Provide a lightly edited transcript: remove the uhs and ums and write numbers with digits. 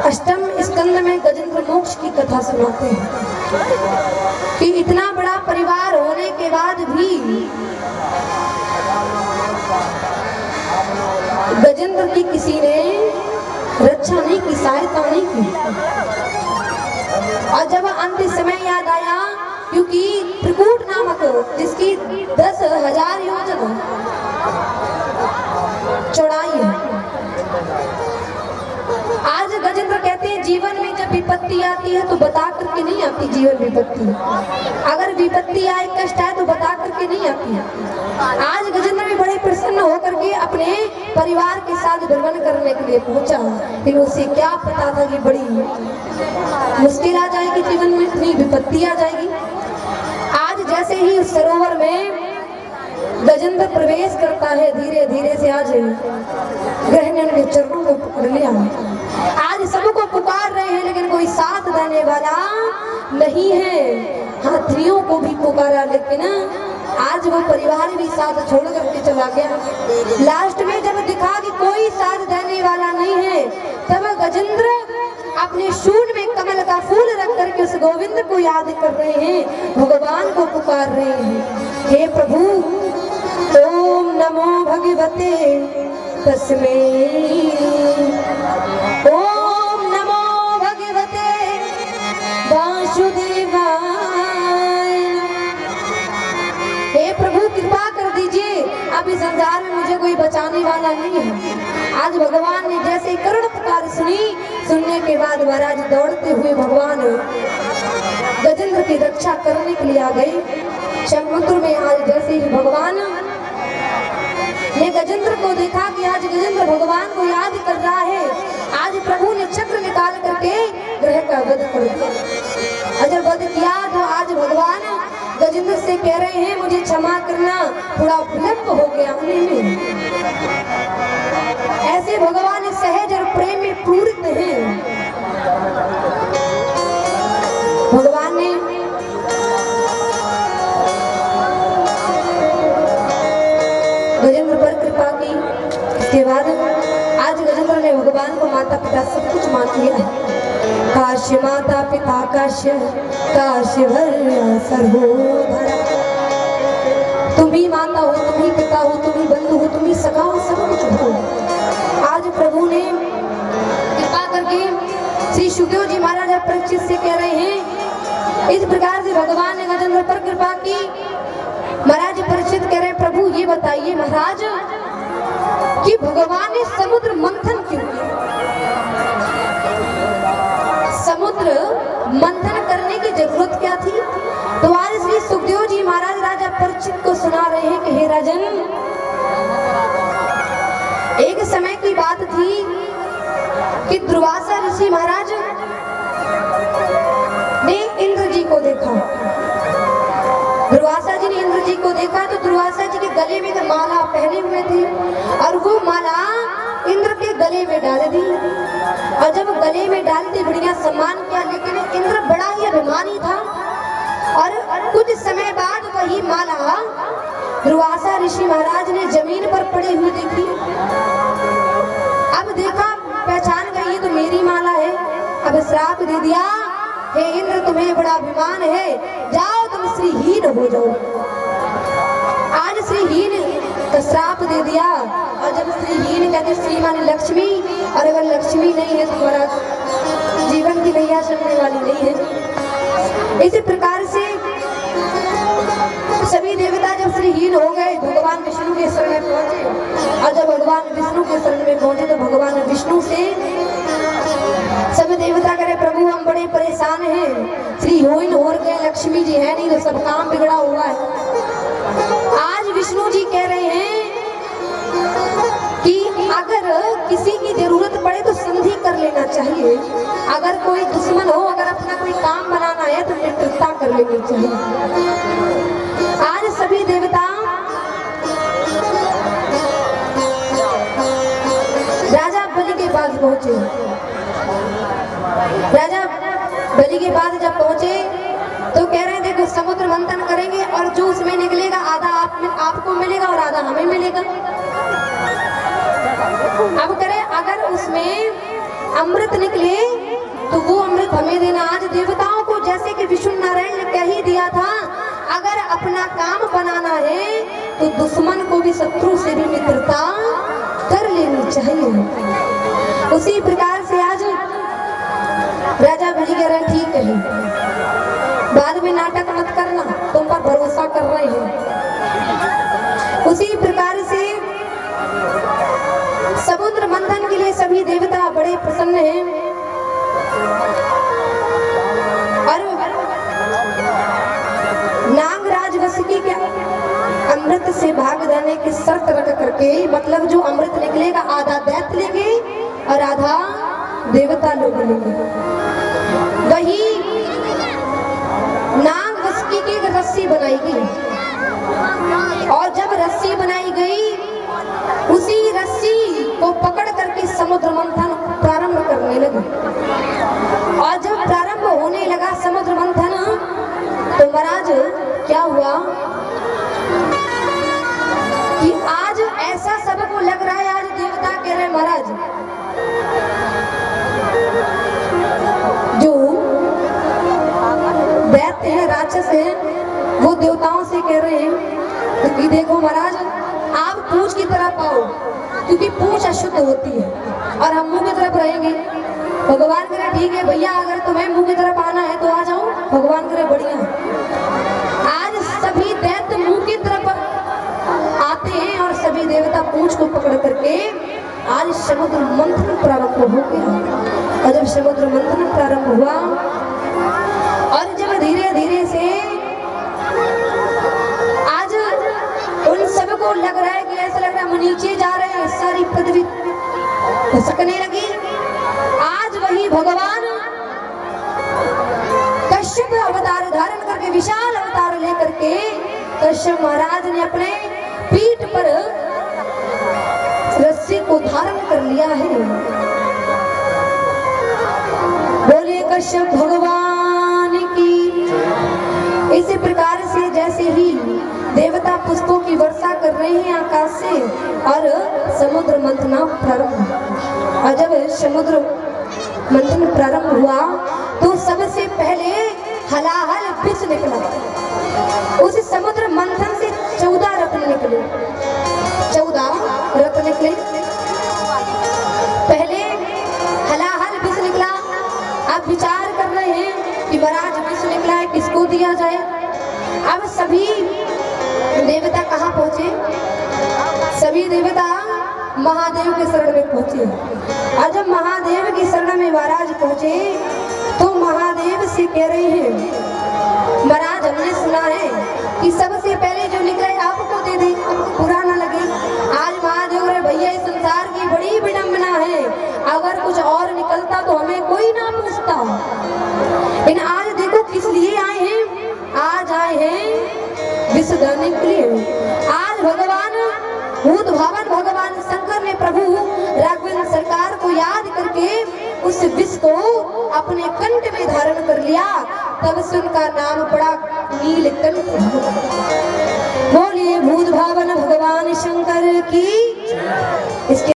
अष्टम स्कंद में गजेंद्र मोक्ष की कथा सुनाते हैं कि इतना बड़ा परिवार होने के बाद भी गजेंद्र की किसी ने रक्षा नहीं की, सहायता नहीं की। और जब अंतिम समय याद आया, क्योंकि त्रिकूट नामक जिसकी 10,000 योजन चौड़ाई है, आज गजेंद्र कहते हैं जीवन में जब विपत्ति आती है तो बता करके नहीं आती। जीवन विपत्ति, अगर विपत्ति आए, कष्ट आए तो बता करके नहीं आती। आज गजेंद्र भी बड़े प्रसन्न होकर के अपने परिवार के साथ भ्रमण करने के लिए पहुंचा, लेकिन उसे क्या पता था कि बड़ी मुश्किल आ जाएगी, जीवन में इतनी विपत्ति आ जाएगी। आज जैसे ही उस सरोवर में गजेंद्र प्रवेश करता है, धीरे धीरे से आज गहनन के चरणों को पकड़ लिया। आज सबको पुकार रहे हैं लेकिन कोई साथ देने वाला नहीं है। हाथियों को भी पुकारा लेकिन आज वो परिवार भी साथ छोड़ करके चला गया। लास्ट में जब दिखा कि कोई साथ देने वाला नहीं है, तब गजेंद्र अपने शूल में कमल का फूल रख करके उस गोविंद को याद कर रहे हैं, भगवान को पुकार रहे हैं, हे प्रभु ओम नमो भगवते तस्मै, ओम नमो भगवते वासुदेवाय। हे प्रभु कृपा कर दीजिए, अब इस संसार में मुझे कोई बचाने वाला नहीं है। आज भगवान ने जैसे करुण पुकार सुनी, सुनने के बाद महाराज दौड़ते हुए भगवान गजेंद्र की रक्षा करने के लिए आ गए समुद्र में। आज जैसे ही भगवान ने गजेंद्र को देखा कि आज गजेंद्र भगवान को याद कर रहा है, आज प्रभु ने चक्र निकाल करके ग्रह का वध कर दिया। और जब वध किया तो आज भगवान गजेंद्र से कह रहे हैं मुझे क्षमा करना, थोड़ा विलंब हो गया आने में। ऐसे भगवान सहज और प्रेम में पूरित हैं। भगवान ने गजेंद्र पर कृपा की। इसके बाद आज गजेंद्र ने भगवान को माता पिता सब कुछ मान लिया है। काश्य माता पिता काश्य, काश्य सर्वोधरा। तुम ही माता हो, तुम ही पिता हो, तुम ही बंधु हो, तुम ही सखा हो, सब कुछ हो। आज प्रभु ने कृपा करके श्री सुखदेव जी महाराज परीक्षित से कह रहे हैं, इस प्रकार से भगवान ने गजेंद्र पर कृपा की। महाराज परीक्षित कह रहे हैं, प्रभु ये बताइए महाराज कि भगवान ने समुद्र मंथन क्यों किया? समुद्र मंथन करने की जरूरत क्या थी? तो आज श्री सुखदेव जी महाराज राजा परीक्षित को सुना रहे हैं कि हे राजन, एक समय की बात थी कि दुर्वासा ऋषि महाराज ने इंद्र जी को देखा। दुर्वासा जी ने इंद्र जी को देखा तो दुर्वासा जी के गले में माला पहने हुए थे और वो माला इंद्र के गले में डाल दी। और जब गले में डालते बढ़िया सम्मान किया, लेकिन इंद्र बड़ा ही अभिमानी था और कुछ समय बाद वही माला दुर्वासा ऋषि महाराज ने जमीन पर पड़े हुए देखी। अब देखा, पहचान गई ये तो मेरी माला है। अब श्राप दे दिया, हे इंद्र तुम्हें बड़ा अभिमान है, जाओ तुम श्रीहीन हो जाओ। आज श्रीहीन का श्राप दे दिया। और जब श्रीहीन कहते श्री माने लक्ष्मी, और अगर लक्ष्मी नहीं है तो तुम्हारा जीवन की नैया चलने वाली नहीं है। इसी प्रकार से सभी देवता जब श्रीहीन हो गए, भगवान विष्णु के शरण में पहुंचे। और जब भगवान विष्णु के शरण में पहुंचे तो भगवान विष्णु से सब देवता करे, प्रभु हम बड़े परेशान हैं, श्रीहीन हो गए, लक्ष्मी जी है नहीं तो सब काम बिगड़ा हुआ है। आज विष्णु जी कह रहे हैं कि अगर किसी की जरूरत पड़े तो संधि कर लेना चाहिए। अगर कोई दुश्मन हो, अगर अपना कोई काम बनाना है तो मित्रता कर लेनी चाहिए। आज सभी देवता राजा बलि के पास पहुंचे। राजा बलि के पास जब पहुंचे तो कह रहे हैं देखो समुद्र मंथन करेंगे और जो उसमें निकलेगा आधा आपको मिलेगा और आधा हमें मिलेगा। अब करें, अगर उसमें अमृत निकले तो वो अमृत हमें देना। आज देवताओं को जैसे कि विष्णु नारायण ने कह ही दिया था, अगर अपना काम बनाना है तो दुश्मन को भी शत्रु से भी मित्रता कर लेनी चाहिए। उसी प्रकार से आज राजा बलि कह रहे ठीक है, बाद में नाटक मत करना, तुम पर भरोसा कर रहे हैं। उसी प्रकार से समुद्र मंथन के लिए सभी देवता बड़े प्रसन्न हैं और नागराज वसुकी के अमृत से भाग जाने की शर्त रख करके, मतलब जो अमृत निकलेगा आधा दैत्य लेंगे और आधा देवता लोग लेंगे। वही नाग वसुकी की एक रस्सी बनाई गई और जब रस्सी बनाई गई उसी रस्सी को पकड़ करके समुद्र मंथन प्रारंभ करने लगे। और जब प्रारंभ होने लगा समुद्र मंथन तो महाराज क्या हुआ कि आज ऐसा सबको लग रहा है, आज देवता कह रहे महाराज जो दैत्य है, राक्षस है, वो देवताओं से कह रहे हैं कि देखो महाराज आप पूंछ की तरह पाओ, क्योंकि पूंछ अशुद्ध होती है और हम मुंह की तरफ रहेंगे। भगवान करे ठीक है भैया, अगर तुम्हें मुंह की तरफ आना है तो आ जाओ। भगवान करे बढ़िया। आज सभी दैत्य मुंह की तरफ आते हैं और सभी देवता पूंछ को पकड़ करके आज समुद्र मंथन प्रारंभ हो गया। और जब समुद्र मंथन प्रारंभ हुआ और जब धीरे धीरे से आज उन सबको लग रहा है कि ऐसा लग रहा है हम नीचे जा रहे हैं, सारी पृथ्वी खिसकने लगी। आज वही भगवान कश्यप अवतार धारण करके, विशाल अवतार लेकर के कश्यप महाराज ने अपने पीठ पर रस्सी को धारण कर लिया है। बोले कश्यप भगवान की। इसी प्रकार से जैसे ही देवता पुष्पों की वर्षा कर रहे हैं आकाश से और समुद्र मंथन प्रारंभ। और जब समुद्र मंथन प्रारंभ हुआ तो सबसे पहले हलाहल विष निकला। उस समुद्र मंथन से 14 रत्न निकले, 14 रत्न निकले। पहले हलाहल विष निकला। अब विचार कर रहे हैं कि महाराज विष निकला है, किसको दिया जाए। अब सभी देवता कहाँ पहुंचे? सभी देवता महादेव के शरण में पहुंचे। और जब महादेव की शरण में महाराज पहुंचे तो महादेव से कह रहे हैं महाराज हमने सुना है कि सबसे पहले जो निकले आपको दे दे, आपको बुरा ना लगे। आज महादेव रे भैया इस संसार की बड़ी विडंबना है, अगर कुछ और निकलता तो हमें कोई ना पूछता। लेकिन आज देखो किस लिए आए हैं, आज आए हैं विष देने के लिए। आज भगवान भूत भावन भगवान शंकर ने प्रभु राघवेंद्र सरकार को याद करके उस विष को अपने कंठ में धारण कर लिया, तब से उनका नाम पड़ा नीलकंठ। बोलिए भूत भावन भगवान शंकर की। इसके